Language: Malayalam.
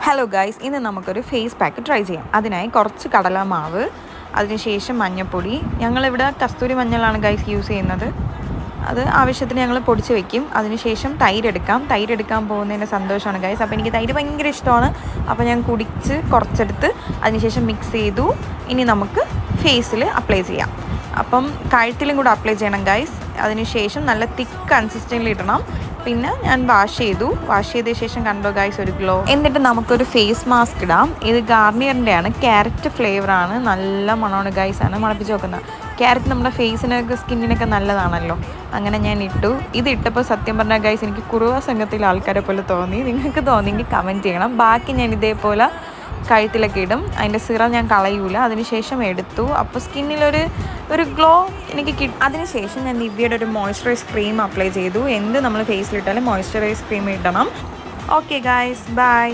ഹലോ ഗൈസ്, ഇന്ന് നമുക്കൊരു ഫേസ് പാക്ക് ട്രൈ ചെയ്യാം. അതിനായി കുറച്ച് കടലമാവ്, അതിനുശേഷം മഞ്ഞൾപ്പൊടി. ഞങ്ങളിവിടെ കസ്തൂരി മഞ്ഞളാണ് ഗൈസ് യൂസ് ചെയ്യുന്നത്. അത് ആവശ്യത്തിന് ഞങ്ങൾ പൊടിച്ച് വെക്കും. അതിനുശേഷം തൈര് എടുക്കാൻ പോകുന്നതിൻ്റെ സന്തോഷമാണ് ഗൈസ്. അപ്പോൾ എനിക്ക് തൈര് ഭയങ്കര ഇഷ്ടമാണ്. അപ്പോൾ ഞാൻ കുടിച്ച് കുറച്ചെടുത്ത് അതിനുശേഷം മിക്സ് ചെയ്തു. ഇനി നമുക്ക് ഫേസിൽ അപ്ലൈ ചെയ്യാം. അപ്പം കഴുത്തിലും കൂടെ അപ്ലൈ ചെയ്യണം ഗൈസ്. അതിനുശേഷം നല്ല തിക്ക് കൺസിസ്റ്റൻ്റിൽ ഇടണം. പിന്നെ ഞാൻ വാഷ് ചെയ്ത ശേഷം കണ്ടോ ഗൈസ് ഒരു ഗ്ലോ. എന്നിട്ട് നമുക്കൊരു ഫേസ് മാസ്ക് ഇടാം. ഇത് ഗാർണിയറിൻ്റെ ആണ്, ക്യാരറ്റ് ഫ്ലേവറാണ്. നല്ല മണമാണ് ഗൈസ്. ആണ് മണപ്പിച്ച് നോക്കുന്നത്. ക്യാരറ്റ് നമ്മുടെ ഫേസിനൊക്കെ സ്കിന്നിനൊക്കെ നല്ലതാണല്ലോ. അങ്ങനെ ഞാൻ ഇട്ടു. ഇത് ഇട്ടപ്പോൾ സത്യം പറഞ്ഞാൽ ഗൈസ് എനിക്ക് കുറുവ സംഘത്തിലെ ആൾക്കാരെ പോലെ തോന്നി. നിങ്ങൾക്ക് തോന്നിയെങ്കിൽ കമൻറ്റ് ചെയ്യണം. ബാക്കി ഞാൻ ഇതേപോലെ കഴുത്തിലൊക്കെ ഇടും. അതിൻ്റെ സിറം ഞാൻ കളയൂല. അതിനുശേഷം എടുത്തു. അപ്പോൾ സ്കിന്നിലൊരു ഗ്ലോ എനിക്ക് കിട്ടും. അതിനുശേഷം ഞാൻ നിവ്യയുടെ ഒരു മോയ്സ്ചറൈസ് ക്രീം അപ്ലൈ ചെയ്തു. എന്ത് നമ്മൾ ഫേസിലിട്ടാലും മോയ്സ്ചറൈസ് ക്രീം ഇടണം. Okay guys, by.